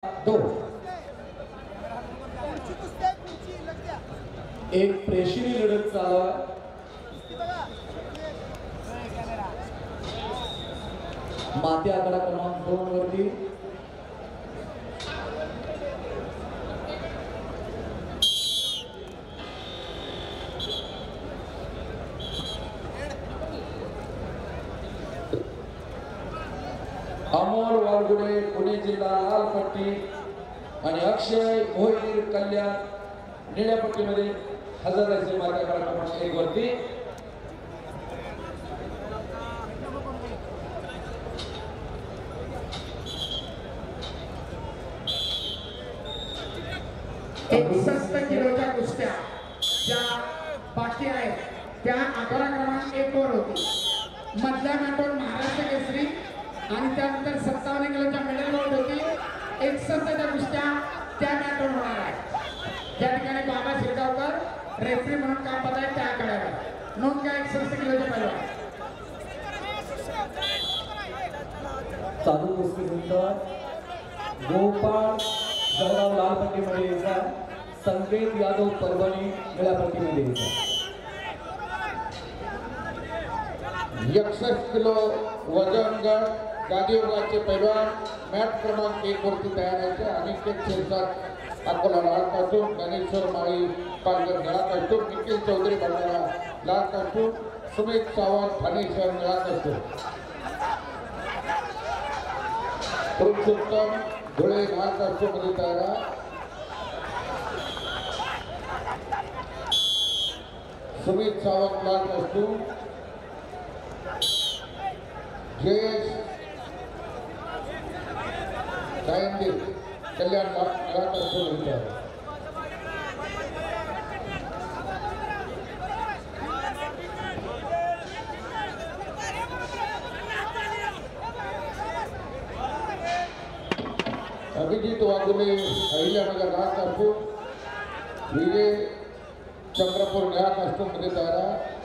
दो एक प्रेक्षणीय लढत चालू आहे। माती आकडा क्रमांक 2 वरती अमोल वालगुडे पुणे जिल्हा लाल पट्टी आणि अक्षय मोहिनीर कल्याण निळ्या पट्टीमध्ये हजर आहे। माती आकडा क्रमांक 1 वरती किलोच्या कुस्त्या ज्या बाकी आहेत त्या आकडा क्रमांक 1 वर होती। मधल्या मॅटवर महाराष्ट्र केसरी आणि त्यानंतर 57 किलोच्या मेडल बोर्ड होती। 61 च्या कुस्त्या त्या मॅटवर होणार आहे। त्या ठिकाणी बाबा शिरगावकर रेफरी म्हणून काम पाहत आहेत त्या आकड्यावर। नोंद घ्या 61 किलोच्या पहिलवान। चालू कुस्तीनंतर गोपाळ जळगाव लाल पट्टीमध्ये यायचा, संकेत यादव परभणी निळ्या पट्टीमध्ये यायचा। 61 किलो वजन गट गादीवरचे पैलवान मॅट क्रमांक 1 वरती तयार आहे। अनिकेत शिरसाट अकोला लाल कास्टूम, ज्ञानेश्वर माळी पालघर निळा कास्टूम, निखिल चौधरी भंडारा लाल कास्टूम, सुमित सावंत ठाणे शहर निळा कास्टूम, पुरुषोत्तम धुळे लाल कास्टूम मध्ये तयार आहे। सुमित सावंत लाल कास्टूम, जयेश सायंदे कल्याण लाल कास्टूम मध्ये तयार। अभिजित वाघुले अहिल्यानगर लाल कास्टूम, विजय चंद्रपूर निळा कास्टूम मध्ये तयार आहे।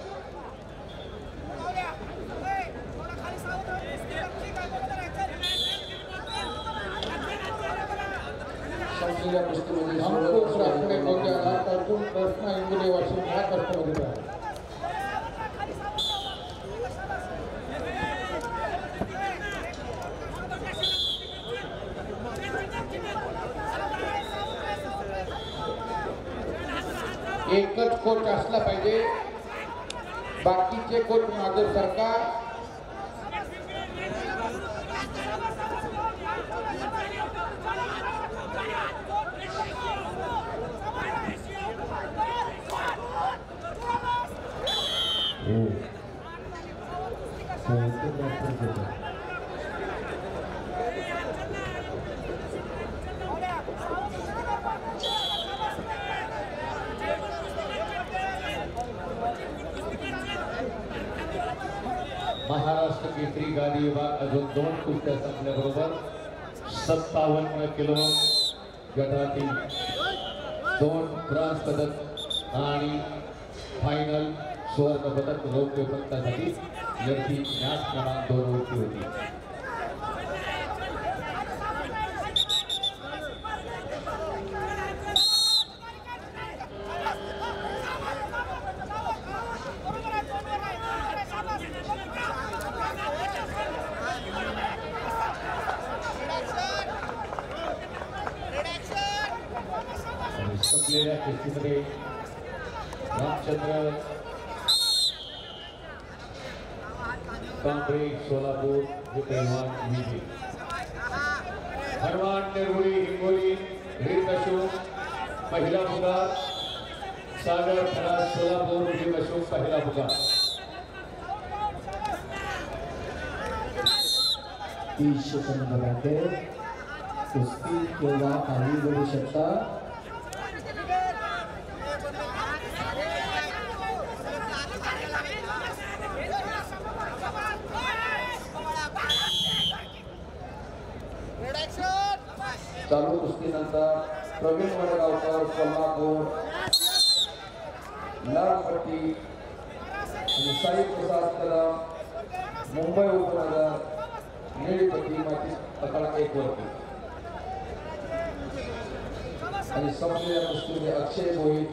संशया कुस्तीमध्ये अंकुश राखणे गोंदिया लाल कास्टूम, कृष्णा इंगुले वाशिम निळा कास्टूम मध्ये तयार। एकच कोच असला पाहिजे, बाकीचे कोच मागं सरकार महाराष्ट्र केसरी गादी विभाग अजून 2 कुस्त्या संपल्याबरोबर 57 किलो गटातील 2 ब्रॉन्झ पदक आणि फायनल सुवर्ण पदक रौप्य पदकासाठी लढती मॅच क्रमांक 2 वरती होती। संपलेल्या कुस्तीमध्ये रामचंद्र कांबळे सोलापूर हे पैलवान विजयी, हनुमान नेरगुडी हिंगोली वीर अशोक पहिला पुकार, सागर खरात सोलापूर वीर अशोक पहिला पुकार। 30 सेकंदामध्ये कुस्ती केव्हा काही घडू शकता। चालू कुस्तीनंतर प्रवीण वडगावकर कोल्हापूर लाल पट्टी आणि साई प्रसाद कदम मुंबई उपनगर निळी पट्टी माती 11-1 वरती। आणि संपलेल्या कुस्तीमध्ये अक्षय भोईर